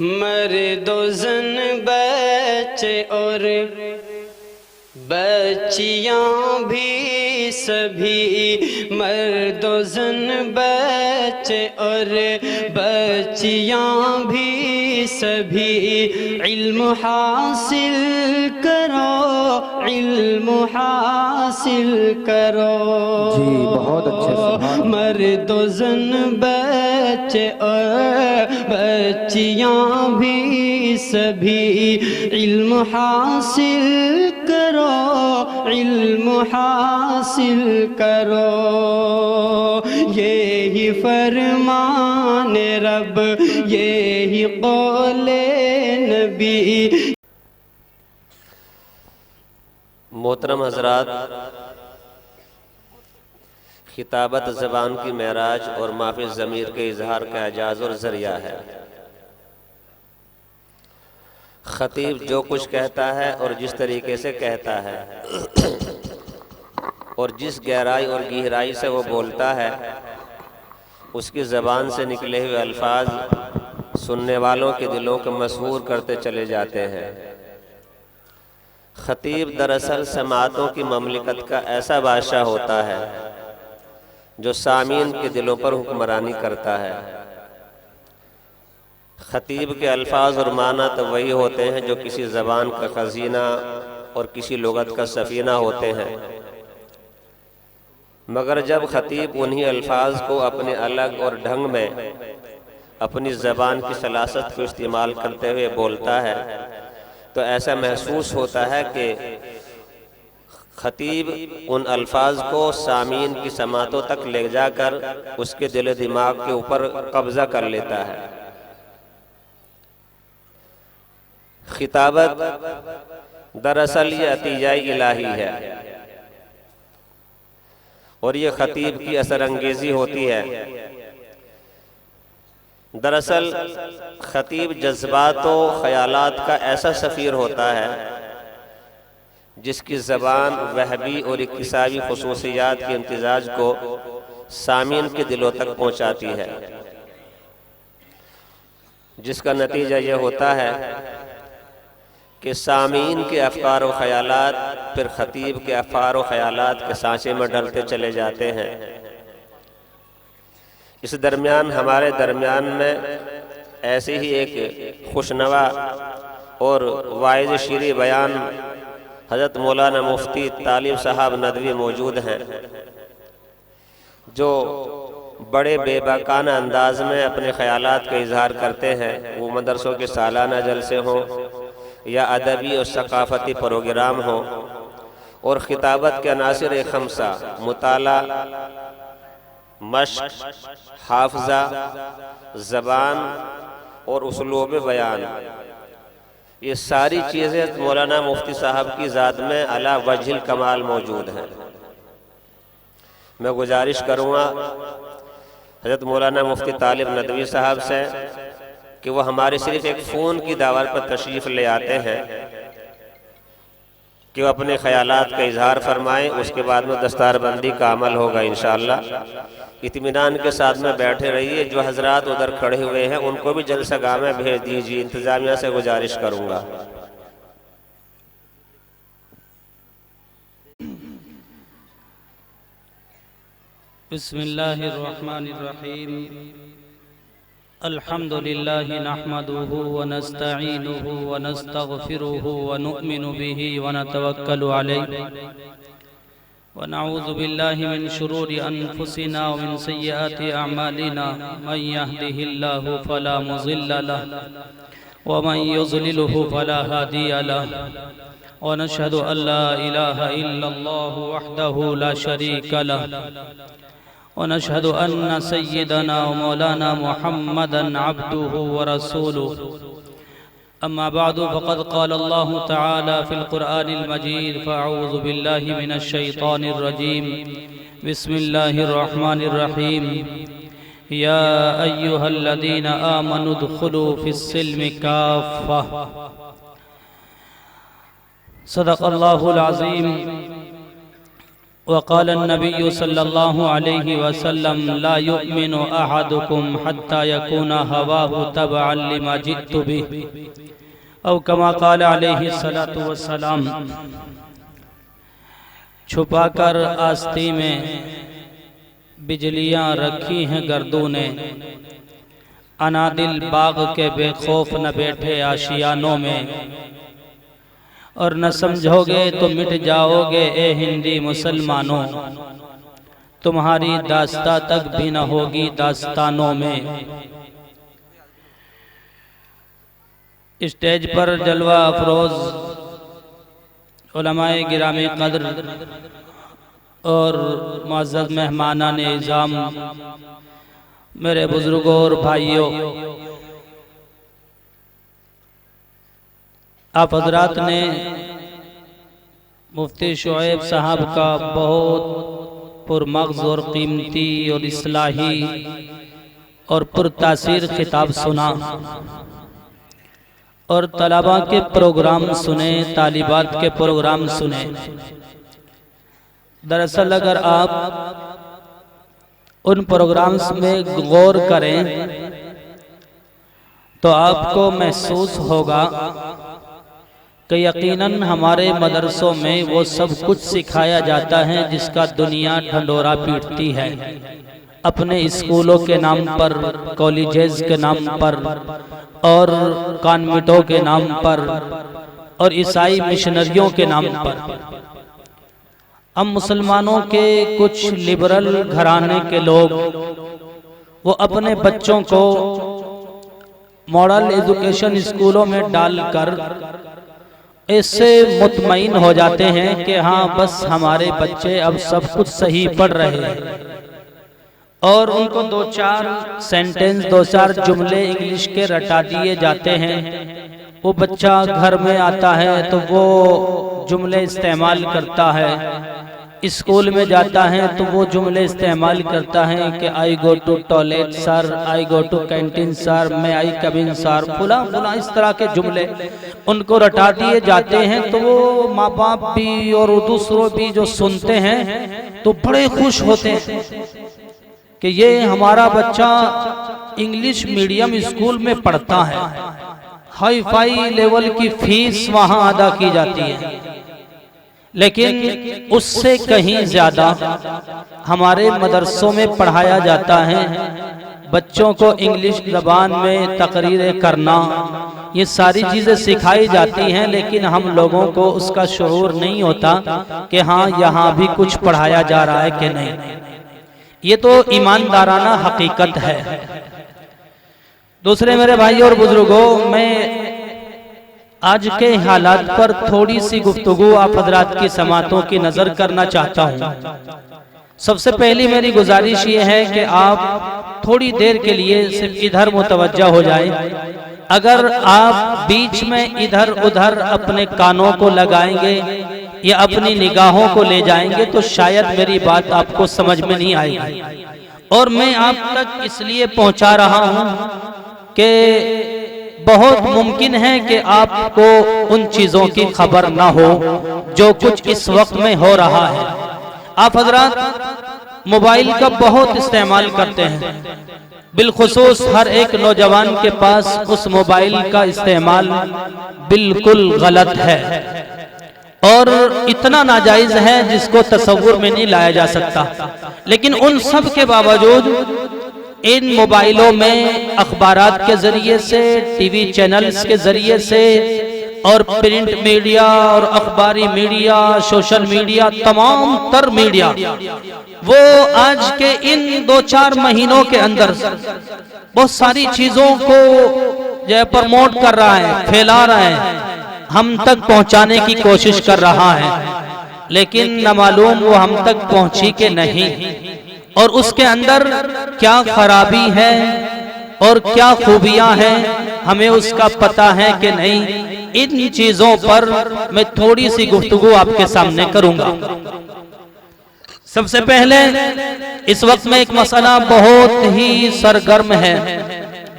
مرد و زن بچے اور بچیاں بھی سبھی، مرد و زن بچے اور بچیاں بھی سبھی، علم حاصل کرو، علم حاصل کرو۔ جی بہت اچھے سبحان۔ مرد و زن بچے اور بچیاں بھی سبھی، علم حاصل کرو، علم حاصل کرو۔ یہی فرمان رب، یہی قول نبی۔ محترم حضرات، خطابت زبان کی معراج اور مافی ضمیر کے اظہار کا اعجاز اور ذریعہ ہے۔ خطیب جو کچھ کہتا ہے اور جس طریقے سے کہتا ہے اور جس گہرائی اور گہرائی سے وہ بولتا ہے، اس کی زبان سے نکلے ہوئے الفاظ سننے والوں کے دلوں کو مسحور کرتے چلے جاتے ہیں۔ خطیب دراصل سماعتوں کی مملکت کا ایسا بادشاہ ہوتا ہے جو سامعین کے دلوں پر حکمرانی کرتا ہے۔ خطیب کے الفاظ اور معنی تو وہی ہوتے ہیں جو کسی زبان کا خزینہ اور کسی لغت کا سفینہ ہوتے ہیں، مگر جب خطیب انہی الفاظ کو اپنے الگ اور ڈھنگ میں اپنی زبان کی سلاست کو استعمال کرتے ہوئے بولتا ہے تو ایسا محسوس ہوتا ہے کہ خطیب ان الفاظ کو سامعین کی سماعتوں تک لے جا کر اس کے دل و دماغ کے اوپر قبضہ کر لیتا ہے۔ خطابت دراصل یہ عطیہ الہی ہے اور یہ خطیب کی اثر انگیزی ہوتی ہے۔ دراصل خطیب جذبات و خیالات کا ایسا سفیر ہوتا ہے جس کی زبان وہبی اور اکتسابی خصوصیات کے امتزاج کو سامعین کے دلوں تک پہنچاتی ہے، جس کا نتیجہ یہ ہوتا ہے کہ سامعین کے افکار و خیالات پھر خطیب کے افکار و خیالات کے سانچے میں ڈلتے چلے جاتے ہیں۔ اس درمیان ہمارے درمیان میں ایسی ہی ایک خوشنوا اور واعظ شیریں بیان حضرت مولانا مفتی طالب صاحب ندوی موجود ہیں، جو بڑے بے باکانہ انداز میں اپنے خیالات کا اظہار کرتے ہیں، وہ مدرسوں کے سالانہ جلسے ہوں یا ادبی اور ثقافتی پروگرام ہوں، اور خطابت کے عناصر خمسہ مطالعہ، مشق، حافظہ، زبان اور اسلوب بیان، یہ ساری چیزیں مولانا مفتی صاحب کی ذات میں علی وجہ الکمال موجود ہیں۔ میں گزارش کروں گا حضرت مولانا مفتی طالب ندوی صاحب سے کہ وہ ہمارے صرف ایک فون کی دعوت پر تشریف لے آتے ہیں کہ وہ اپنے خیالات کا اظہار فرمائیں، اس کے بعد میں دستار بندی کا عمل ہوگا انشاءاللہ۔ اطمینان کے ساتھ میں بیٹھے رہیے، جو حضرات ادھر کھڑے ہوئے ہیں ان کو بھی جلسہ گاہ میں بھیج دیجیے، انتظامیہ سے گزارش کروں گا۔ بسم اللہ الرحمن الرحیم، الحمد للہ نحمده ونستعینه ونستغفره ونؤمن به ونتوکل علیہ ونعوذ باللہ من شرور انفسنا ومن سیئات اعمالنا، من يهده اللہ فلا مضل له ومن يضلله فلا هادی له، ونشهد ان لا الہ الا اللہ وحده لا شریک له، ونشهد أن سيدنا ومولانا محمدا عبده ورسوله، أما بعد فقد قال الله تعالى في القرآن المجيد، فأعوذ بالله من الشيطان الرجيم، بسم الله الرحمن الرحيم، يا أيها الذين آمنوا ادخلوا في السلم كافة، صدق الله العظيم۔ وقال النبي صلى الله عليه وسلم لا يؤمن أحدكم حتى يكون هواه تبعا لما جئت به او كما قال عليه الصلاة والسلام۔ چھپا کر آستی میں بجلیاں رکھی ہیں گردوں نے، انادل باغ کے بے خوف نہ بیٹھے آشیانوں میں، اور نہ سمجھو گے تو مٹ جاؤ گے اے ہندی مسلمانوں، تمہاری داستہ تک بھی نہ ہوگی داستانوں میں۔ اسٹیج پر جلوہ افروز علماء گرامی قدر اور معزز مہمانان اعظام، میرے بزرگوں اور بھائیوں، آپ حضرات نے مفتی شعیب صاحب کا بہت پرمغز اور قیمتی اور اصلاحی اور پرتاثیر خطاب سنا، اور طلباء کے پروگرام سنے، طالبات کے پروگرام سنے۔ دراصل اگر آپ ان پروگرامز میں غور کریں تو آپ کو محسوس ہوگا کہ یقیناً ہمارے مدرسوں میں وہ سب کچھ سکھایا جاتا ہے جس کا دنیا ڈھنڈورا پیٹتی ہے، اپنے اسکولوں کے نام پر، کالجز کے نام پر، اور کانوینٹوں کے نام پر، اور عیسائی مشنریوں کے نام پر۔ ہم مسلمانوں کے کچھ لبرل گھرانے کے لوگ وہ اپنے بچوں کو ماڈل ایجوکیشن اسکولوں میں ڈال کر ایسے مطمئن ہو جاتے ہیں کہ ہاں بس ہمارے بچے اب سب کچھ صحیح پڑھ رہے ہیں، اور ان کو دو چار سینٹنس، دو چار جملے انگلش کے رٹا دیے جاتے ہیں۔ وہ بچہ گھر میں آتا ہے تو وہ جملے استعمال کرتا ہے، اسکول میں جاتا ہے تو وہ جملے استعمال کرتا ہے کہ I go to toilet sir, I go to canteen sir, may I come in sir، فلاں فلاں اس طرح کے جملے ان کو رٹا دیے جاتے ہیں۔ تو وہ ماں باپ بھی اور دوسروں بھی جو سنتے ہیں تو بڑے خوش ہوتے ہیں کہ یہ ہمارا بچہ انگلش میڈیم اسکول میں پڑھتا ہے، ہائی فائی لیول کی فیس وہاں ادا کی جاتی ہے، لیکن اس سے کہیں زیادہ ہمارے مدرسوں میں پڑھایا جاتا ہے بچوں کو انگلش زبان میں تقریریں کرنا، یہ ساری چیزیں سکھائی جاتی ہیں، لیکن ہم لوگوں کو اس کا شعور نہیں ہوتا کہ ہاں یہاں بھی کچھ پڑھایا جا رہا ہے کہ نہیں۔ یہ تو ایماندارانہ حقیقت ہے۔ دوسرے میرے بھائی اور بزرگوں، میں آج کے حالات پر تھوڑی سی گفتگو آپ حضرات کی سماعتوں کی نظر کرنا چاہتا ہوں۔ سب سے پہلی میری گزارش یہ ہے کہ آپ تھوڑی دیر کے لیے صرف ادھر متوجہ ہو جائیں۔ اگر آپ بیچ میں ادھر ادھر اپنے کانوں کو لگائیں گے یا اپنی نگاہوں کو لے جائیں گے تو شاید میری بات آپ کو سمجھ میں نہیں آئے گی، اور میں آپ تک اس لیے پہنچا رہا ہوں کہ بہت ممکن ہے کہ آپ کو ان چیزوں کی خبر نہ ہو جو کچھ اس وقت میں ہو رہا ہے۔ آپ حضرات موبائل کا بہت استعمال کرتے ہیں، بالخصوص ہر ایک نوجوان کے پاس اس موبائل کا استعمال بالکل غلط ہے اور اتنا ناجائز ہے جس کو تصور میں نہیں لایا جا سکتا۔ لیکن ان سب کے باوجود ان موبائلوں میں اخبارات کے ذریعے سے، ٹی وی چینلز کے ذریعے سے، اور پرنٹ میڈیا اور اخباری میڈیا، سوشل میڈیا، تمام تر میڈیا وہ آج کے ان 2-4 مہینوں کے اندر بہت ساری چیزوں کو پروموٹ کر رہا ہے، پھیلا رہا ہے، ہم تک پہنچانے کی کوشش کر رہا ہے، لیکن نہ معلوم وہ ہم تک پہنچی کہ نہیں، اور اس کے اندر کیا خرابی ہے اور کیا خوبیاں ہیں ہمیں اس کا پتہ ہے کہ نہیں۔ ان چیزوں پر میں تھوڑی سی گفتگو آپ کے سامنے کروں گا۔ سب سے پہلے اس وقت میں ایک مسئلہ بہت ہی سرگرم ہے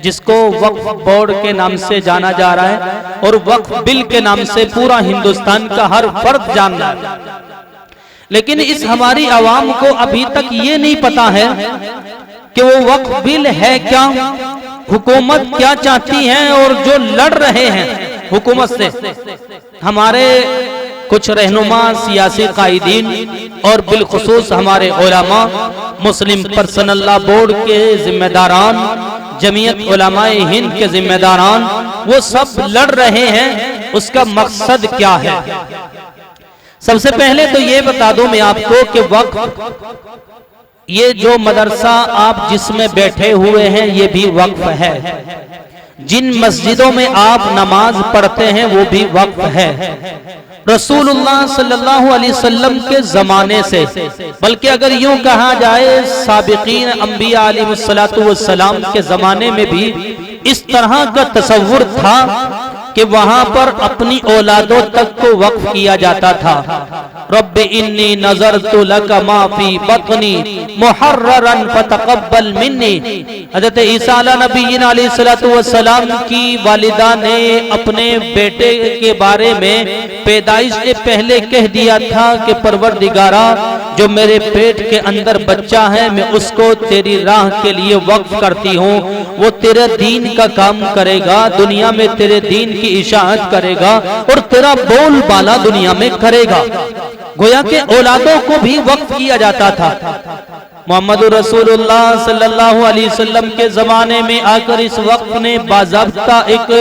جس کو وقف بورڈ کے نام سے جانا جا رہا ہے، اور وقف بل کے نام سے پورا ہندوستان کا ہر فرد جان رہا ہے، لیکن اس ہماری عوام کو ابھی تک یہ نہیں پتا ہے کہ وہ وقف بل ہے کیا، حکومت کیا چاہتی ہے، اور جو لڑ رہے ہیں حکومت سے ہمارے کچھ رہنما سیاسی قائدین اور بالخصوص ہمارے علماء، مسلم پرسنل لا بورڈ کے ذمہ داران، جمعیت علماء ہند کے ذمہ داران، وہ سب لڑ رہے ہیں، اس کا مقصد کیا ہے؟ سب سے پہلے تو یہ بتا دوں میں آپ کو کہ وقف، یہ جو مدرسہ آپ جس میں بیٹھے ہوئے ہیں یہ بھی وقف ہے، جن مسجدوں میں آپ نماز پڑھتے ہیں وہ بھی وقف ہے۔ رسول اللہ صلی اللہ علیہ وسلم کے زمانے سے، بلکہ اگر یوں کہا جائے سابقین انبیاء علیہ السلام کے زمانے میں بھی اس طرح کا تصور تھا کہ وہاں پر اپنی اولادوں تک کو وقف کیا جاتا تھا۔ رب انی نظرت لک ما فی بطنی محررا فتقبل منی۔ حضرت عیسیٰ علیہ نبی علیہ السلام کی والدہ نے اپنے بیٹے کے بارے میں پیدائش سے پہلے کہہ دیا تھا کہ پروردگارا، جو میرے پیٹ کے اندر بچہ ہے میں اس کو تیری راہ کے لیے وقف کرتی ہوں، وہ تیرے دین کا کام کرے گا، دنیا میں تیرے دین کی اشاعت کرے گا اور تیرا بول بالا دنیا میں کرے گا۔ گویا کہ اولادوں کو بھی وقف کیا جاتا تھا۔ محمد رسول اللہ صلی اللہ علیہ وسلم کے زمانے میں آ کر اس وقت نے باضابطہ ایک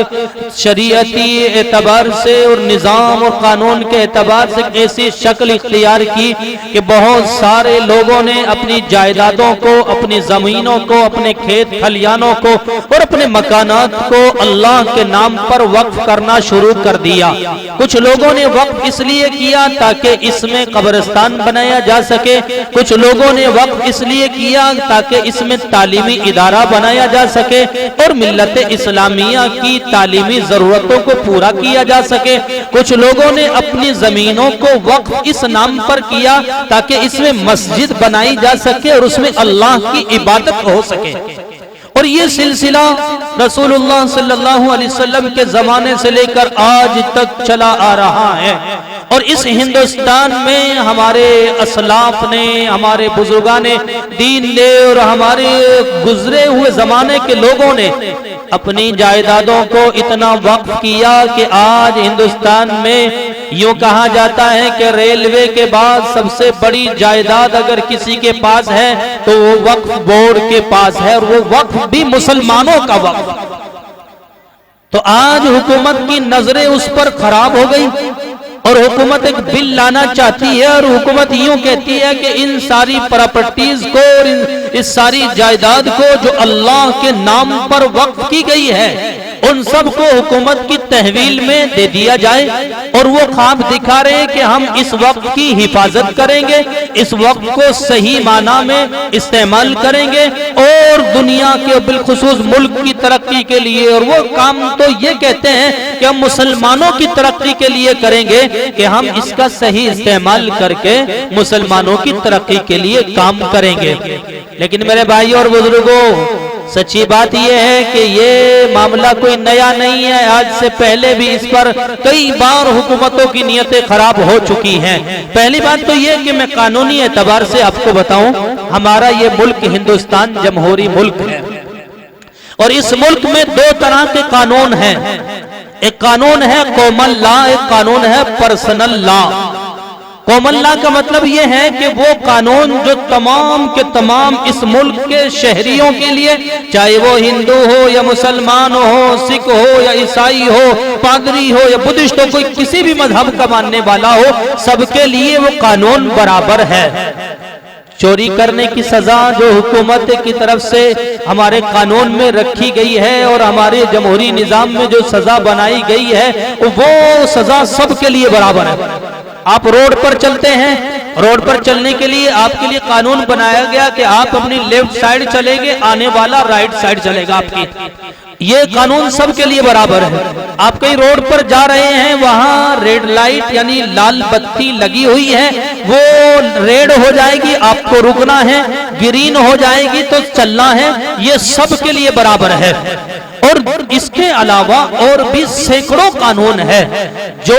شریعتی اعتبار سے اور نظام اور قانون کے اعتبار سے ایسی شکل اختیار کی کہ بہت سارے لوگوں نے اپنی جائیدادوں کو، اپنی زمینوں کو، اپنے کھیت کھلیانوں کو اور اپنے مکانات کو اللہ کے نام پر وقف کرنا شروع کر دیا۔ کچھ لوگوں نے وقف اس لیے کیا تاکہ اس میں قبرستان بنایا جا سکے، کچھ لوگوں نے وقف اس لیے کیا تاکہ اس میں تعلیمی ادارہ بنایا جا سکے اور ملت اسلامیہ کی تعلیمی ضرورتوں کو پورا کیا جا سکے، کچھ لوگوں نے اپنی زمینوں کو وقف اس نام پر کیا تاکہ اس میں مسجد بنائی جا سکے اور اس میں اللہ کی عبادت ہو سکے۔ اور یہ سلسلہ رسول اللہ صلی اللہ علیہ وسلم کے زمانے سے لے کر آج تک چلا آ رہا ہے، اور اس ہندوستان میں ہمارے اسلاف نے، ہمارے بزرگان دین نے اور ہمارے گزرے ہوئے زمانے کے لوگوں نے اپنی جائیدادوں کو اتنا وقف کیا کہ آج ہندوستان میں یوں کہا جاتا ہے کہ ریلوے کے بعد سب سے بڑی جائیداد اگر کسی کے پاس ہے تو وہ وقف بورڈ کے پاس ہے، اور وہ وقف بھی مسلمانوں کا وقف۔ تو آج حکومت کی نظریں اس پر خراب ہو گئی اور حکومت ایک بل لانا چاہتی ہے، اور حکومت یوں کہتی ہے کہ ان ساری پراپرٹیز کو اور اس ساری جائیداد کو جو اللہ کے نام پر وقف کی گئی ہے ان سب کو حکومت کی تحویل میں دے دیا جائے، اور وہ خواب دکھا رہے ہیں کہ ہم اس وقت کی حفاظت کریں گے، اس وقت کو صحیح معنی میں استعمال کریں گے اور دنیا کے بالخصوص ملک کی ترقی کے لیے، اور وہ کام تو یہ کہتے ہیں کہ ہم مسلمانوں کی ترقی کے لیے کریں گے کہ ہم اس کا صحیح استعمال کر کے مسلمانوں کی ترقی کے لیے کام کریں گے۔ لیکن میرے بھائیوں اور بزرگوں، سچی بات یہ ہے کہ یہ معاملہ کوئی نیا نہیں ہے، آج سے پہلے بھی اس پر کئی بار حکومتوں کی نیتیں خراب ہو چکی ہیں۔ پہلی بات تو یہ کہ میں قانونی اعتبار سے آپ کو بتاؤں، ہمارا یہ ملک ہندوستان جمہوری ملک ہے، اور اس ملک میں دو طرح کے قانون ہیں، ایک قانون ہے کامن لا، ایک قانون ہے پرسنل لا۔ کامن لا کا مطلب یہ ہے کہ وہ قانون جو تمام کے تمام اس ملک کے شہریوں کے لیے، چاہے وہ ہندو ہو یا مسلمان ہو، سکھ ہو یا عیسائی ہو، پادری ہو یا بدھسٹ ہو، کوئی کسی بھی مذہب کا ماننے والا ہو، سب کے لیے وہ قانون برابر ہے۔ چوری کرنے کی سزا جو حکومت کی طرف سے ہمارے قانون میں رکھی گئی ہے اور ہمارے جمہوری نظام میں جو سزا بنائی گئی ہے وہ سزا سب کے لیے برابر ہے۔ آپ روڈ پر چلتے ہیں، روڈ پر چلنے کے لیے آپ کے لیے قانون بنایا گیا کہ آپ اپنی لیفٹ سائیڈ چلیں گے، آنے والا رائٹ سائیڈ چلے گا آپ کی، یہ قانون سب کے لیے برابر ہے۔ آپ کہیں روڈ پر جا رہے ہیں، وہاں ریڈ لائٹ یعنی لال بتی لگی ہوئی ہے، وہ ریڈ ہو جائے گی آپ کو رکنا ہے، گرین ہو جائے گی تو چلنا ہے، یہ سب کے لیے برابر ہے۔ اور اس کے علاوہ اور بھی سینکڑوں قانون ہے جو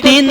3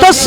10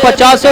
50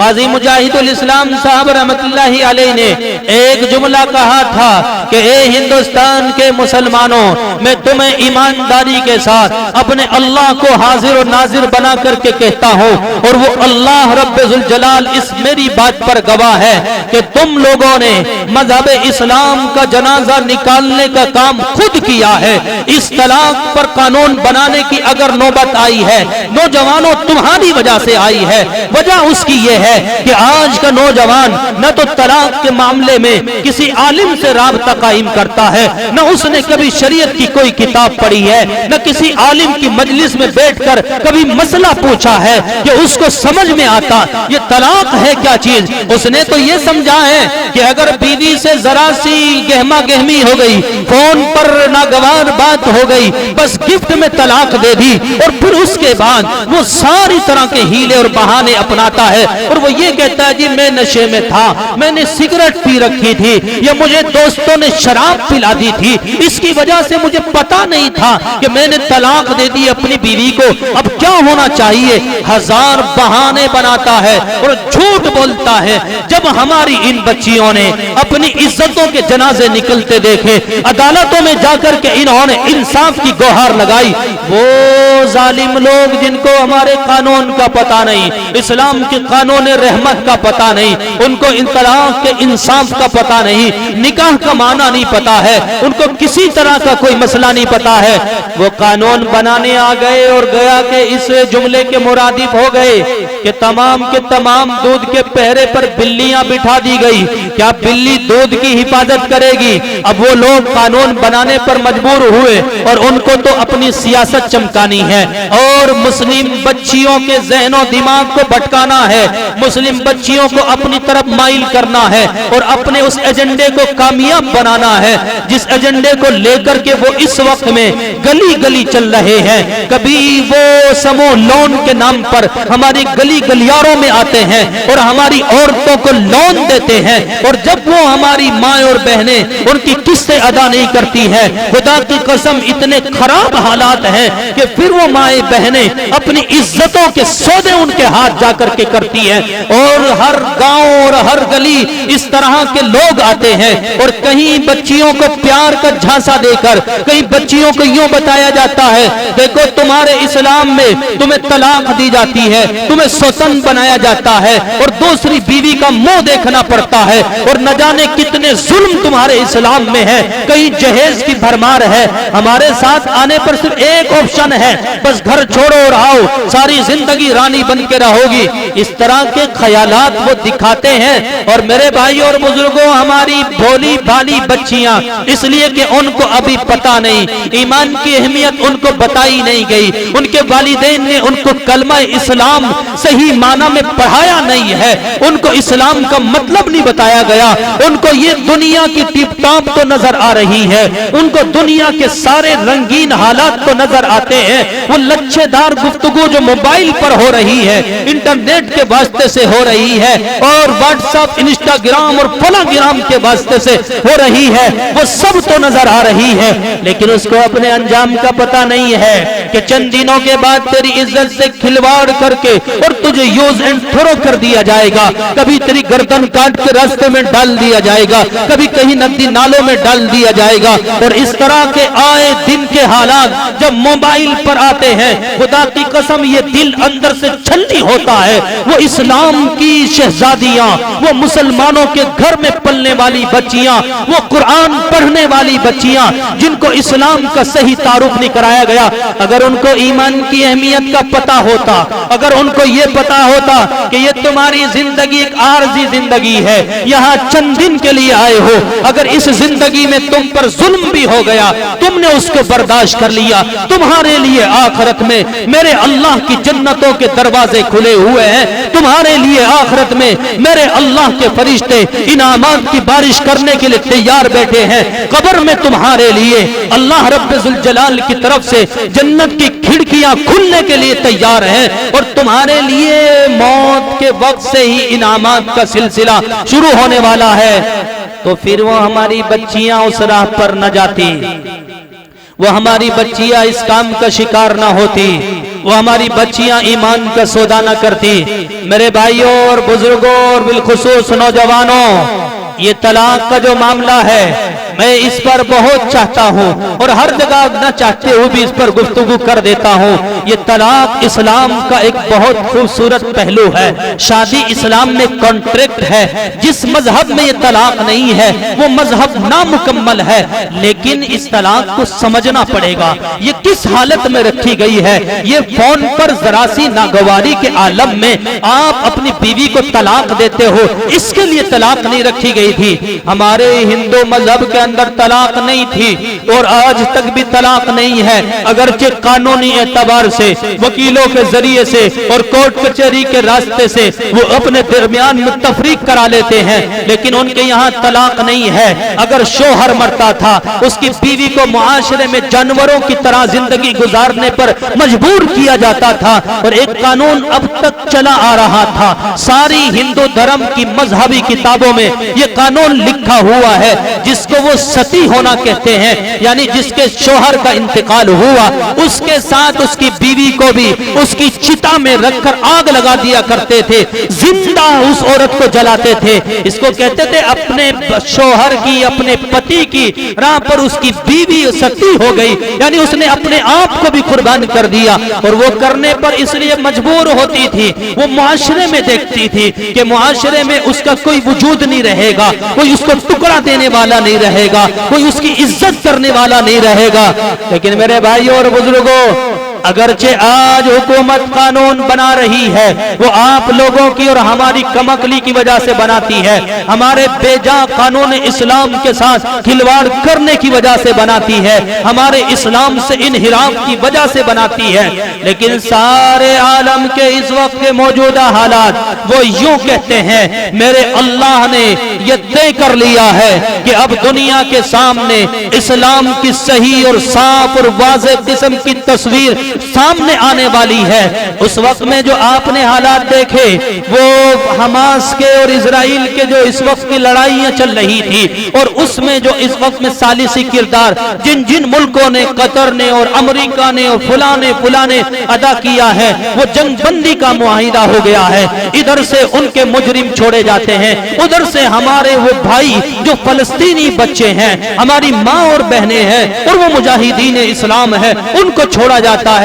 قاضی مجاہد الاسلام صاحب رحمت اللہ علیہ نے ایک جملہ کہا تھا کہ اے ہندوستان کے مسلمانوں، میں تمہیں ایمانداری کے ساتھ اپنے اللہ کو حاضر و ناظر بنا کر کے کہتا ہوں، اور وہ اللہ رب ذوالجلال اس میری بات پر گواہ ہے کہ تم لوگوں نے مذہب اسلام کا جنازہ نکالنے کا کام خود کیا ہے۔ اس طلاق پر قانون بنانے کی اگر نوبت آئی ہے، نوجوانوں تمہاری وجہ سے آئی ہے۔ وجہ اس کی یہ ہے کہ آج کا نوجوان نہ تو طلاق کے معاملے میں کسی عالم سے رابطہ قائم کرتا ہے، نہ اس نے کبھی شریعت کی کوئی کتاب پڑھی ہے، نہ کسی عالم کی مجلس میں بیٹھ کر کبھی مسئلہ پوچھا ہے کہ اس کو سمجھ میں آتا یہ طلاق ہے کیا چیز۔ اس نے تو یہ سمجھا ہے کہ اگر بیوی سے ذرا سی گہما گہمی ہو گئی، فون پر ناگوار بات ہو گئی، بس گفٹ میں طلاق دے دی، اور پھر اس کے بعد وہ ساری طرح کے ہیلے اور بہانے اپناتا ہے، اور وہ یہ کہتا ہے جی میں نشے میں تھا، میں نے سگریٹ پی رکھی تھی، یا مجھے دوستوں نے شراب پلا دی تھی، اس کی وجہ سے مجھے پتا نہیں تھا کہ میں نے طلاق دے دی اپنی بیوی کو، اب کیا ہونا چاہیے۔ ہزار بہانے بناتا ہے اور جھوٹ بولتا ہے۔ جب ہماری ان بچیوں نے اپنی عزتوں کے جنازے نکلتے دیکھے، عدالتوں میں جا کر کے انہوں نے انصاف کی گوہر لگائی، وہ ظالم لوگ جن کو ہمارے قانون کا پتہ نہیں، اسلام کے قانون رحمت کا پتہ نہیں، ان کو طلاق کے انصاف کا پتہ نہیں، نکاح کا معنی نہیں پتا ہے، ان کو کسی طرح کا کوئی مسئلہ نہیں پتا ہے، وہ قانون بنانے آ گئے اور گیا کہ اس جملے کے مرادف ہو گئے کہ تمام کے تمام دودھ کے پہرے پر بلیاں بٹھا دی گئی، کیا بلی دودھ کی حفاظت کرے گی۔ اب وہ لوگ قانون بنانے پر مجبور ہوئے اور ان کو تو اپنی سیاست چمکانی ہے اور مسلم بچیوں کے ذہن و دماغ کو بھٹکانا ہے، مسلم بچیوں کو اپنی طرف مائل کرنا ہے اور اپنے اس ایجنڈے کو کامیاب بنانا ہے جس ایجنڈے کو لے کر کے وہ اس وقت میں گلی گلی چل رہے ہیں۔ کبھی وہ سمو لون کے نام پر ہماری گلی گلیاروں میں آتے ہیں اور ہماری عورتوں کو لون دیتے ہیں، اور جب وہ ہماری ماں اور بہنیں ان کی قسطیں ادا نہیں کرتی ہیں، خدا کی قسم اتنے خراب حالات ہیں کہ پھر وہ مائیں بہنیں اپنی عزتوں کے سودے ان کے ہاتھ جا کر کے کرتی ہیں، اور ہر گاؤں اور ہر گلی اس طرح کے لوگ آتے ہیں، اور کہیں بچیوں کو پیار کا جھانسا دے کر کئی بچیوں کو یوں بتایا جاتا ہے دیکھو تمہارے اسلام میں تمہیں طلاق دی جاتی ہے، تمہیں سوتن بنایا جاتا ہے اور دوسری بیوی کا منہ دیکھنا پڑتا ہے، اور نہ جانے کتنے ظلم تمہارے اسلام میں ہے، کہیں جہیز کی بھرمار ہے۔ ہمارے ساتھ آنے پر صرف ایک آپشن ہے، بس گھر چھوڑو اور آؤ، ساری زندگی رانی بن کے رہو گی۔ اس طرح کے خیالات وہ دکھاتے ہیں، اور میرے بھائی اور بزرگوں ہماری بھولی بھالی بچیاں اس لیے کہ ان کو ابھی پتا نہیں، ایمان کی اہمیت ان کو بتائی نہیں گئی، ان کے والدین نے ان کو کلمہ اسلام صحیح معنی میں پڑھایا نہیں ہے، ان کو اسلام کا مطلب نہیں بتایا گیا، ان کو یہ دنیا کی ٹپ ٹاپ تو نظر آ رہی ہے، ان کو دنیا کے سارے رنگین حالات تو نظر آتے ہیں، وہ لچھے دار گفتگو جو موبائل پر ہو رہی ہے، انٹرنیٹ کے واسطے سے ہو رہی ہے، اور واٹس ایپ انسٹاگرام اور فلاگرام کے واسطے سے ہو رہی ہے، وہ سب تو نظر آ رہی ہے، لیکن اس کو اپنے انجام کا پتہ نہیں ہے کہ چند دنوں کے بعد تیری عزت سے کھلواڑ کر کے اور تجھے یوز اینڈ تھرو کر دیا جائے گا، کبھی تیری گردن کاٹ کے راستے میں ڈال دیا جائے گا، کبھی کہیں ندی نالوں میں ڈال دیا جائے گا، اور اس طرح کے آئے دن کے حالات جب موبائل پر آتے ہیں، خدا کی قسم یہ دل اندر سے چھلنی ہوتا ہے۔ وہ اسلام کی شہزادیاں، وہ مسلمانوں کے گھر میں پلنے والی بچیاں، وہ قرآن پڑھنے والی بچیاں جن کو اسلام کا صحیح تعارف نہیں کرایا گیا، اگر ان کو ایمان کی اہمیت کا پتہ ہوتا، اگر ان کو یہ پتہ ہوتا کہ یہ تمہاری زندگی ایک عارضی زندگی ہے، یہاں چند دن کے لیے آئے ہو، اگر اس زندگی میں تم پر ظلم بھی ہو گیا تم نے اس کو برداشت کر لیا، تمہارے لیے آخرت میں میرے اللہ کی جنتوں کے دروازے کھلے ہوئے ہیں، تمہارے لیے آخرت میں میرے اللہ کے فرشتے انعامات کی بارش کرنے کے لیے تیار بیٹھے ہیں، قبر میں تمہارے لیے اللہ رب ذوالجلال کی طرف سے جنت کی کھڑکیاں کھلنے کے لیے تیار ہیں، اور تمہارے لیے موت کے وقت سے ہی انعامات کا سلسلہ شروع ہونے والا ہے، تو پھر وہ ہماری بچیاں اس راہ پر نہ جاتی، وہ ہماری بچیاں اس کام کا شکار نہ ہوتی۔ وہ ہماری بچیاں ایمان کا سودا نہ کرتی۔ میرے بھائیوں اور بزرگوں اور بالخصوص نوجوانوں، یہ طلاق کا جو معاملہ ہے میں اس پر بہت چاہتا ہوں اور ہر جگہ نہ چاہتے ہوئے بھی اس پر گفتگو کر دیتا ہوں۔ یہ طلاق اسلام کا ایک بہت خوبصورت پہلو ہے۔ شادی اسلام میں کانٹریکٹ ہے۔ جس مذہب میں یہ طلاق نہیں ہے وہ مذہب نامکمل ہے، لیکن اس طلاق کو سمجھنا پڑے گا یہ کس حالت میں رکھی گئی ہے۔ یہ فون پر ذرا سی ناگواری کے عالم میں آپ اپنی بیوی کو طلاق دیتے ہو، اس کے لیے طلاق نہیں رکھی گئی تھی۔ ہمارے ہندو مذہب کے اندر طلاق نہیں تھی اور آج تک بھی طلاق نہیں ہے، اگرچہ قانونی اعتبار سے وکیلوں کے ذریعے سے اور کورٹ کچہری کے راستے سے وہ اپنے درمیان میں تفریق کرا لیتے ہیں، لیکن ان کے یہاں طلاق نہیں ہے۔ اگر شوہر مرتا تھا اس کی بیوی کو معاشرے میں جانوروں کی طرح زندگی گزارنے پر مجبور کیا جاتا تھا، اور ایک قانون اب تک چلا آ رہا تھا۔ ساری ہندو دھرم کی مذہبی کتابوں میں یہ قانون لکھا ہوا ہے، جس کو وہ ستی ہونا کہتے ہیں، یعنی جس کے شوہر کا انتقال ہوا اس کے ساتھ اس کی بیوی کو بھی اس کی چتا میں رکھ کر آگ لگا دیا کرتے تھے، زندہ اس عورت کو جلاتے تھے۔ اس کو کہتے تھے اپنے شوہر کی، اپنے پتی کی راہ پر اس کی بیوی ستی ہو گئی، یعنی اس نے اپنے آپ کو بھی قربان کر دیا، اور وہ کرنے پر اس لیے مجبور ہوتی تھی۔ وہ معاشرے میں دیکھتی تھی کہ معاشرے میں اس کا کوئی وجود نہیں رہے گا، کوئی اس کو ٹکڑا دینے والا نہیں رہے گا، کوئی اس کی عزت کرنے والا نہیں رہے گا۔ لیکن میرے بھائیوں اور بزرگوں، اگرچہ آج حکومت قانون بنا رہی ہے، وہ آپ لوگوں کی اور ہماری کمکلی کی وجہ سے بناتی ہے، ہمارے بے جا قانون اسلام کے ساتھ کھلواڑ کرنے کی وجہ سے بناتی ہے، ہمارے اسلام سے انحراف کی وجہ سے بناتی ہے۔ لیکن سارے عالم کے اس وقت کے موجودہ حالات وہ یوں کہتے ہیں، میرے اللہ نے یہ طے کر لیا ہے کہ اب دنیا کے سامنے اسلام کی صحیح اور صاف اور واضح قسم کی تصویر سامنے آنے والی ہے۔ اس وقت میں جو آپ نے حالات دیکھے وہ حماس کے اور اسرائیل کے جو اس وقت کی لڑائیاں چل رہی تھی، اور اس میں جو اس وقت میں ثالثی کردار جن جن ملکوں نے، قطر نے اور امریکہ نے اور فلاں نے ادا کیا ہے، وہ جنگ بندی کا معاہدہ ہو گیا ہے۔ ادھر سے ان کے مجرم چھوڑے جاتے ہیں، ادھر سے ہمارے وہ بھائی جو فلسطینی بچے ہیں، ہماری ماں اور بہنیں ہیں اور وہ مجاہدین اسلام ہیں، ان کو چھوڑا جاتا ہے۔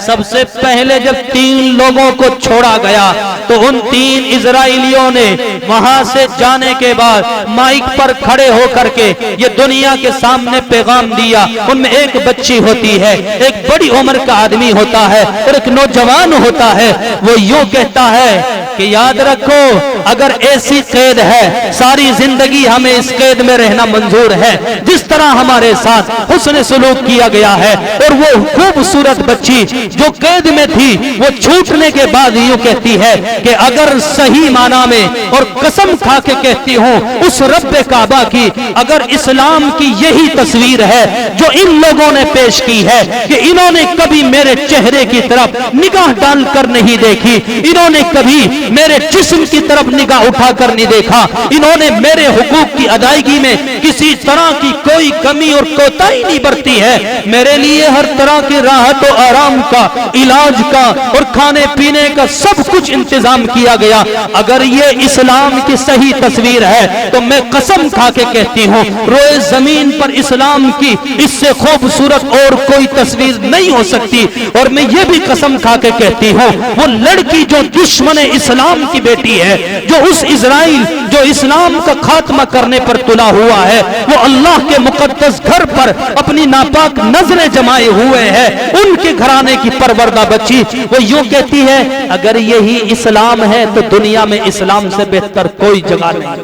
سب سے پہلے جب 3 لوگوں کو چھوڑا گیا تو ان 3 اسرائیلیوں نے وہاں سے جانے کے بعد مائک پر کھڑے ہو کر کے یہ دنیا کے سامنے پیغام دیا۔ ان میں ایک بچی ہوتی ہے، ایک بڑی عمر کا آدمی ہوتا ہے اور ایک نوجوان ہوتا ہے۔ وہ یوں کہتا ہے کہ یاد رکھو، اگر ایسی قید ہے ساری زندگی ہمیں اس قید میں رہنا منظور ہے، جس طرح ہمارے ساتھ حسن سلوک کیا گیا ہے۔ اور وہ خوبصورت بچی جو قید میں تھی وہ چھوٹنے کے بعد یوں کہتی ہے کہ اگر صحیح معنی میں اور قسم کھا کے کہتی ہوں اس رب کعبہ کی، اگر اسلام کی یہی تصویر ہے جو ان لوگوں نے پیش کی ہے کہ انہوں نے کبھی میرے چہرے کی طرف نگاہ ڈال کر نہیں دیکھی، انہوں نے کبھی میرے جسم کی طرف نگاہ اٹھا کر نہیں دیکھا، انہوں نے میرے حقوق کی ادائیگی میں کسی طرح کی کوئی کمی اور کوتاہی نہیں برتی ہے، میرے لیے ہر طرح کی راحت و آرام کا، علاج کا اور کھانے پینے کا سب کچھ انتظام کیا گیا۔ اگر یہ اسلام کی صحیح تصویر ہے تو میں قسم کھا کے کہتی ہوں روئے زمین پر اسلام کی اس سے خوبصورت اور کوئی تصویر نہیں ہو سکتی۔ اور میں یہ بھی قسم کھا کے کہتی ہوں وہ لڑکی جو دشمن اسلام کی بیٹی ہے، جو اس اسرائیل جو اسلام کا خاتمہ کرنے پر تلا ہوا ہے، وہ اللہ کے مقدس گھر پر اپنی ناپاک نظریں جمائے ہوئے ہے، ان کے گھرانے کی پروردہ بچی وہ یوں کہتی ہے اگر یہی اسلام ہے تو دنیا میں اسلام سے بہتر کوئی جگہ نہیں۔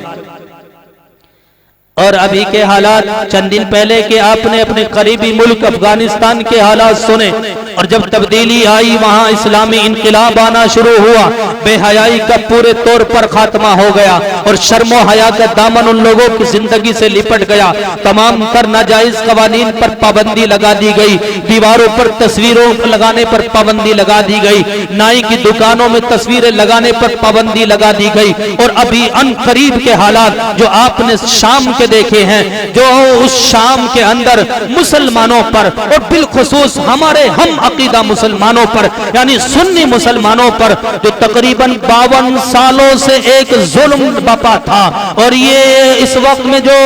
اور ابھی کے حالات چند دن پہلے کہ آپ نے اپنے قریبی ملک افغانستان کے حالات سنے، اور جب تبدیلی آئی وہاں اسلامی انقلاب آنا شروع ہوا، بے حیائی کا پورے طور پر خاتمہ ہو گیا اور شرم و حیا کا دامن ان لوگوں کی زندگی سے لپٹ گیا، تمام تر ناجائز قوانین پر پابندی لگا دی گئی، دیواروں پر تصویروں لگانے پر پابندی لگا دی گئی، نائی کی دکانوں میں تصویریں لگانے پر پابندی لگا دی گئی، اور ابھی ان قریب کے حالات جو آپ نے شام کے دیکھے ہیں جو اس شام کے اندر مسلمانوں پر اور بالخصوص ہمارے ہم عقیدہ مسلمانوں پر یعنی سنی مسلمانوں پر جو تقریباً 52 سالوں سے ایک ظلم بپا تھا، اور یہ اس وقت میں جو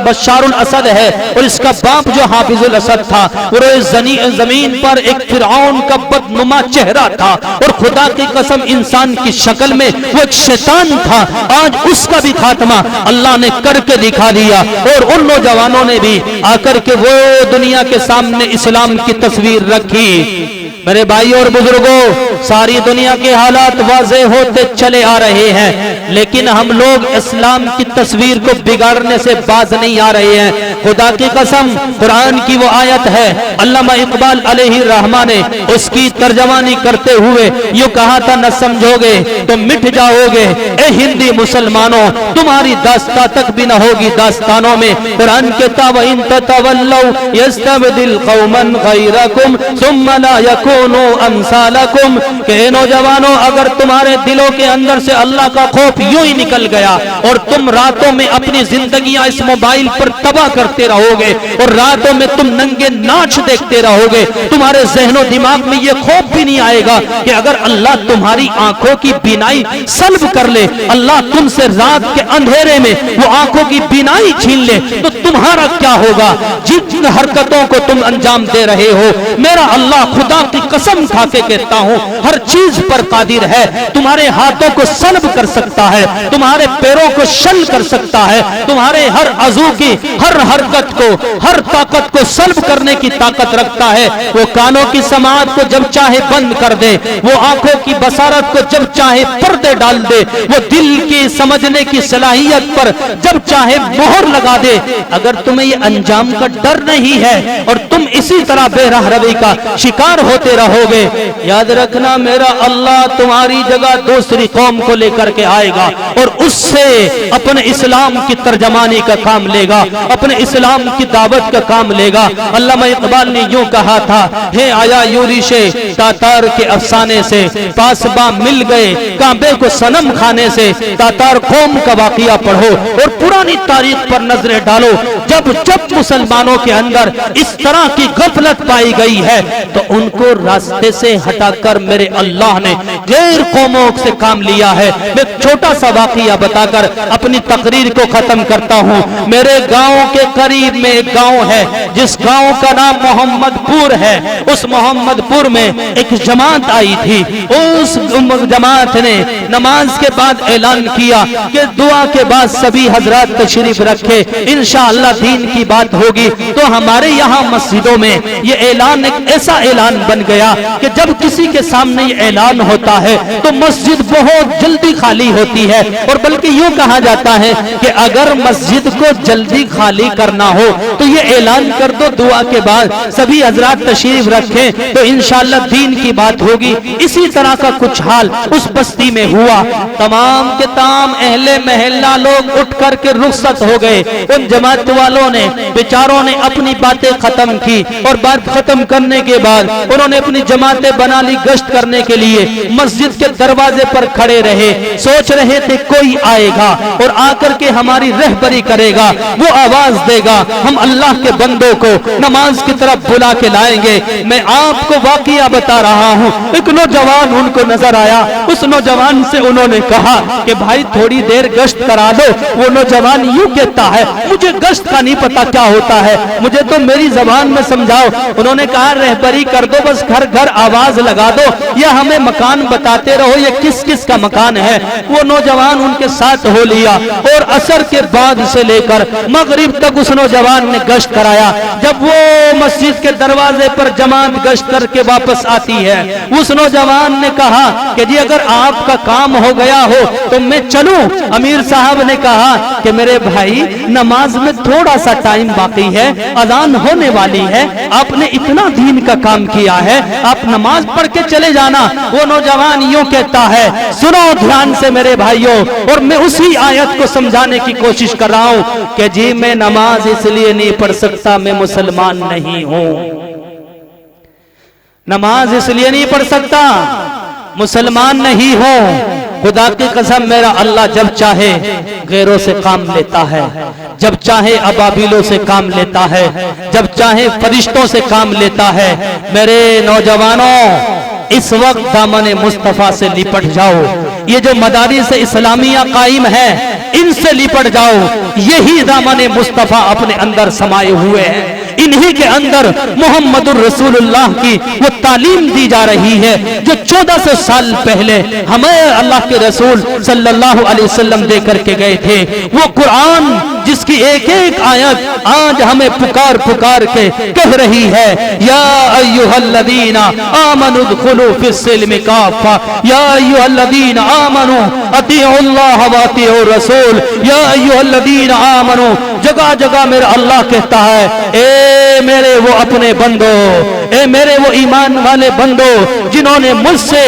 بشار الاسد ہے اور اس کا باپ جو حافظ الاسد تھا، اور زمین پر ایک فرعون کا بدنما چہرہ تھا اور خدا کی قسم انسان کی شکل میں وہ ایک شیطان تھا، آج اس کا بھی خاتمہ اللہ نے کر کے دکھا دیا، اور ان نوجوانوں نے بھی آ کر کے وہ دنیا کے سامنے اسلام کی تصویر رکھی۔ میرے بھائی اور بزرگوں، ساری دنیا کے حالات واضح ہوتے چلے آ رہے ہیں، لیکن ہم لوگ اسلام کی تصویر کو بگاڑنے سے باز نہیں آ رہے ہیں۔ خدا کی قسم قرآن کی وہ آیت ہے، علامہ اقبال علیہ الرحمہ نے اس کی ترجمانی کرتے ہوئے یوں کہا تھا، نہ سمجھو گے تو مٹ جاؤ گے اے ہندی مسلمانوں، تمہاری داستان تک بھی نہ ہوگی داستانوں میں۔ قرآن کہتا وَإِن تَتَوَلَّوْا يَسْتَبْدِلْ قَوْمًا غَيْرَكُمْ ثُمَّ لَا يَكُونُوا أَمْثَالَكُمْ کہ اے نوجوانوں، اگر تمہارے دلوں کے اندر سے اللہ کا خوف یوں ہی نکل گیا اور تم راتوں میں اپنی زندگیاں اس موبائل پر تباہ کرتے رہو گے اور راتوں میں تم ننگے ناچ دیکھتے رہو گے، تمہارے ذہن و دماغ میں یہ خوف بھی نہیں آئے گا کہ اگر اللہ تمہاری آنکھوں کی بینائی سلب کر لے، اللہ تم سے رات کے اندھیرے میں وہ آنکھوں کی بینائی چھین لے تو تمہارا کیا ہوگا؟ جن حرکتوں کو تم انجام دے رہے ہو، میرا اللہ خدا کی قسم کھا کے کہتا ہوں ہر چیز پر قادر ہے، تمہارے ہاتھوں کو سلب کر سکتا ہے، تمہارے پیروں کو شل کر سکتا ہے، تمہارے ہر عضو کی ہر حرکت کو ہر طاقت کو سلب کرنے کی طاقت رکھتا ہے۔ وہ کانوں کی سماعت کو جب چاہے بند کر دے، وہ آنکھوں کی بصارت کو جب چاہے پردے ڈال دے، وہ دل کی سمجھنے کی صلاحیت پر جب چاہے مہر لگا دے۔ اگر تمہیں یہ انجام کا ڈر نہیں ہے اور تم اسی طرح بے راہ روی کا شکار ہوتے رہو گے، یاد رکھنا میرا اللہ تمہاری جگہ دوسری قوم کو لے کر کے آئے گا اور اس سے اپنے اسلام کی ترجمانی کا کام لے گا، اپنے اسلام کی دعوت کا کام لے گا۔ علامہ اقبال نے یوں کہا تھا، ہے آیا یوریش تاتار کے افسانے سے، پاسباں مل گئے کعبے کو صنم کھانے سے۔ تاتار قوم کا واقعہ پڑھو اور پرانی تاریخ پر نظریں ڈالو، جب مسلمانوں کے اندر اس طرح کی غفلت پائی گئی ہے تو ان کو راستے سے ہٹا کر میرے اللہ نے غیر قوموں سے کام لیا ہے۔ میں چھوٹا سا واقعہ بتا کر اپنی تقریر کو ختم کرتا ہوں۔ میرے گاؤں کے قریب میں ایک گاؤں ہے جس گاؤں کا نام محمد پور ہے۔ اس محمد پور میں ایک جماعت آئی تھی، اس جماعت نے نماز کے بعد اعلان کیا کہ دعا کے بعد سبھی حضرات تشریف رکھے، انشاءاللہ دین کی بات ہوگی۔ تو ہمارے یہاں مسجدوں میں یہ اعلان ایک ایسا اعلان بن گیا کہ جب کسی کے سامنے یہ اعلان ہوتا ہے تو مسجد بہت جلدی خالی ہوتی ہے، اور بلکہ یوں کہا جاتا ہے کہ اگر مسجد کو جلدی خالی کرنا ہو تو یہ اعلان کر دو دعا کے بعد سبھی حضرات تشریف رکھیں تو انشاءاللہ دین کی بات ہوگی۔ اسی طرح کا کچھ حال اس بستی میں ہوا۔ تمام کے تمام اہل محلہ لوگ اٹھ کر کے رخصت ہو گئے۔ ان جماعت والوں نے بیچاروں نے اپنی باتیں ختم کی اور بات ختم کرنے کے بعد انہوں نے اپنی جماعتیں بنا لی گشت کرنے کے لیے۔ مسجد کے دروازے پر کھڑے رہے، سوچ رہے تھے کوئی آئے گا اور آ کر کے ہماری رہبری کرے گا، وہ آواز دے گا، ہم اللہ کے بندوں کو نماز کی طرف بلا کے لائیں گے۔ میں آپ کو واقعہ بتا رہا ہوں، ایک نوجوان ان کو نظر آیا، اس نوجوان سے انہوں نے کہا کہ بھائی تھوڑی دیر گشت کرا دو۔ وہ نوجوان یوں کہتا ہے مجھے گشت کا نہیں پتا کیا ہوتا ہے، مجھے تو میری زبان میں سمجھاؤ۔ انہوں نے کہا رہبری کر دو، بس گھر گھر آواز لگا دو یا ہمیں مکان بتاتے رہو یہ کس کس کا مکان ہے۔ وہ نوجوان ان کے ساتھ ہو لیا اور عصر کے بعد سے لے کر مغرب تک اس نوجوان نے گشت کرایا۔ جب وہ مسجد کے دروازے پر جماعت گشت کر کے واپس آتی ہے، اس نوجوان نے کہا کہ جی اگر آپ کا کام ہو گیا ہو تو میں چلوں۔ امیر صاحب نے کہا کہ میرے بھائی نماز میں تھوڑا سا ٹائم باقی ہے، اذان ہونے والی ہے، آپ نے اتنا دین کا کام کیا ہے، آپ نماز پڑھ کے چلے جانا۔ وہ نوجوان یوں کہتا ہے، سنو دھیان سے میرے بھائیوں، اور میں اسی آیت کو سمجھانے کی کوشش کر رہا ہوں کہ جی میں نماز اس لیے نہیں پڑھ سکتا میں مسلمان نہیں ہوں، نماز اس لیے نہیں پڑھ سکتا مسلمان نہیں ہوں، خدا کی قسم میرا اللہ جب چاہے غیروں سے کام لیتا ہے، جب چاہے ابابیلوں سے کام لیتا ہے، جب چاہے فرشتوں سے کام لیتا ہے۔ میرے نوجوانوں اس وقت دامن مصطفیٰ سے لپٹ جاؤ، یہ جو مدارس اسلامیہ قائم ہے ان سے لپٹ جاؤ، یہی دامن مصطفیٰ اپنے اندر سمائے ہوئے ہیں، انہی کے اندر محمد الرسول اللہ کی وہ تعلیم دی جا رہی ہے جو 1400 سال پہلے ہمیں اللہ کے رسول صلی اللہ علیہ وسلم دے کر کے گئے تھے۔ وہ قرآن جس کی ایک ایک آیت آج ہمیں پکار پکار کے کہہ رہی ہے، یا ایھا الذین آمنوا ادخلوا فی السلم کافہ، یا ایھا الذین آمنوا اطیعوا اللہ واطیعوا الرسول، یا ایھا الذین آمنوا، جگہ جگہ میرا اللہ کہتا ہے اے میرے وہ اپنے بندو، اے میرے وہ ایمان والے بندو جنہوں نے مجھ سے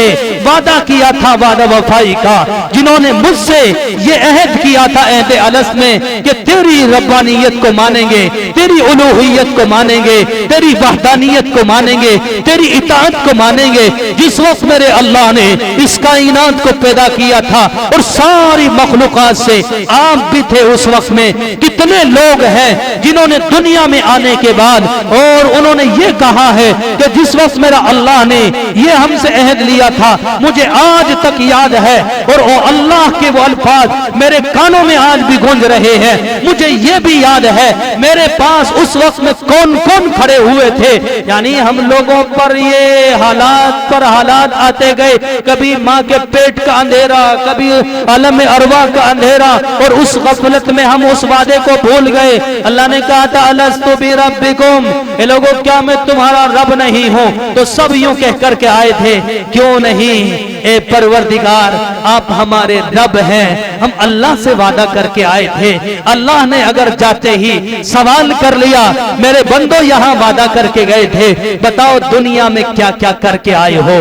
وعدہ کیا تھا وعدہ وفائی کا، جنہوں نے مجھ سے یہ عہد کیا تھا عہد الست میں کہ تیری ربانیت کو مانیں گے، تیری الوہیت کو مانیں گے، تیری وحدانیت کو مانیں گے، تیری اطاعت کو مانیں گے۔ جس وقت میرے اللہ نے اس کائنات کو پیدا کیا تھا اور ساری مخلوقات سے آپ بھی تھے اس وقت میں، کتنے لوگ ہیں جنہوں نے دنیا میں آنے کے بعد اور انہوں نے یہ کہا ہے کہ جس وقت میرا اللہ نے یہ ہم سے عہد لیا تھا مجھے آج تک یاد ہے، اور وہ اللہ کے وہ الفاظ میرے کانوں میں آج بھی گونج رہے ہیں۔ مجھے یہ بھی یاد ہے میرے پاس اس وقت میں کون کون کھڑے ہوئے تھے، یعنی ہم لوگوں پر یہ حالات پر حالات آتے گئے، کبھی ماں کے پیٹ کا اندھیرا، کبھی عالم ارواح کا اندھیرا، اور اس غفلت میں ہم اس وعدے کو بھول گئے۔ اللہ نے کہا تھا الست بربکم، اے لوگوں کیا میں تمہارا رب نہیں ہوں؟ تو سب یوں کہہ کر کے آئے تھے کیوں نہیں اے پروردگار آپ ہمارے رب ہیں، ہم اللہ سے وعدہ کر کے آئے تھے۔ اللہ نے اگر جاتے ہی سوال کر لیا میرے بندو یہاں وعدہ کر کے گئے تھے، بتاؤ دنیا میں کیا کیا کر کے آئے ہو؟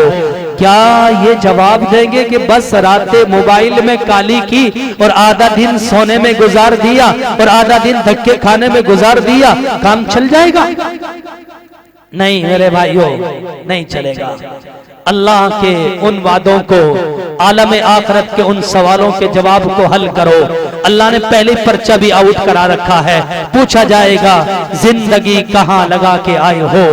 کیا یہ جواب دیں گے کہ بس راتیں موبائل میں کالی کی اور آدھا دن سونے میں گزار دیا اور آدھا دن دھکے کھانے میں گزار دیا، کام چل جائے گا؟ نہیں میرے بھائیوں، نہیں چلے گا۔ اللہ کے ان وعدوں کو، عالم آخرت کے ان سوالوں کے جواب کو حل کرو۔ اللہ نے پہلے پرچہ بھی آؤٹ کرا رکھا ہے، پوچھا جائے گا زندگی کہاں لگا کے آئے ہو،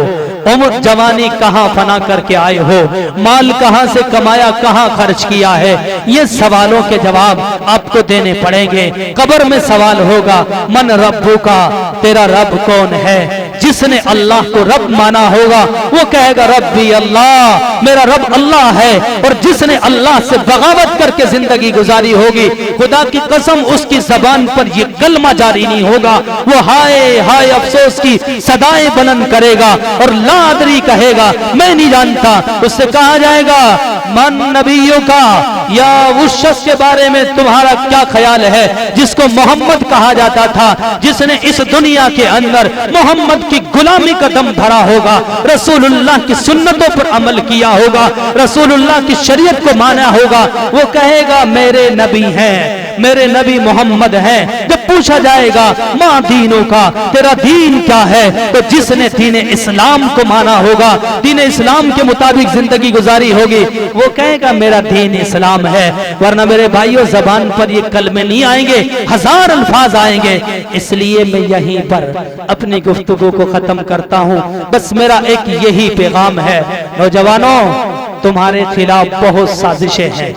عمر جوانی کہاں فنا کر کے آئے ہو، مال کہاں سے کمایا، کہاں خرچ کیا ہے، یہ سوالوں کے جواب آپ کو دینے پڑیں گے۔ قبر میں سوال ہوگا من ربو کا، تیرا رب کون ہے؟ جس نے اللہ کو رب مانا ہوگا وہ کہے گا ربی اللہ، میرا رب اللہ ہے، اور جس نے اللہ سے بغاوت کر کے زندگی گزاری ہوگی خدا کی قسم اس کی زبان پر یہ کلمہ جاری نہیں ہوگا، وہ ہائے ہائے افسوس کی صدائیں بلند کرے گا اور لا ادری کہے گا میں نہیں جانتا۔ اس سے کہا جائے گا من نبیوں کا، یا اس شخص کے بارے میں تمہارا کیا خیال ہے جس کو محمد کہا جاتا تھا، جس نے اس دنیا کے اندر محمد کی غلامی کا دم بھرا ہوگا، رسول اللہ کی سنتوں پر عمل کیا ہوگا، رسول اللہ کی شریعت کو مانا ہوگا، وہ کہے گا میرے نبی ہیں، میرے نبی محمد ہیں۔ جب پوچھا جائے گا ماں دینوں کا، تیرا دین کیا ہے، تو جس نے دین اسلام کو مانا ہوگا، دین اسلام کے مطابق زندگی گزاری ہوگی، وہ کہے گا میرا دین اسلام ہے۔ ورنہ میرے بھائیوں زبان پر یہ کلمے نہیں آئیں گے، ہزار الفاظ آئیں گے۔ اس لیے میں یہیں پر اپنی گفتگو کو ختم کرتا ہوں، بس میرا ایک یہی پیغام ہے، نوجوانوں تمہارے خلاف بہت سازشیں ہیں،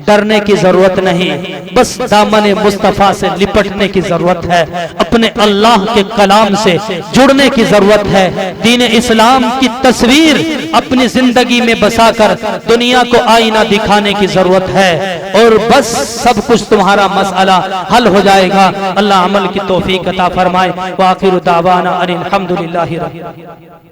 ڈرنے کی ضرورت نہیں، بس دامن مصطفیٰ سے لپٹنے کی ضرورت ہے، اپنے اللہ کے کلام سے جڑنے کی ضرورت ہے، دین اسلام کی تصویر اپنی زندگی میں بسا کر دنیا کو آئینہ دکھانے کی ضرورت ہے، اور بس سب کچھ تمہارا مسئلہ حل ہو جائے گا۔ اللہ عمل کی توفیق عطا فرمائے۔ وآخر دعوانا ان الحمدللہ رب العالمین۔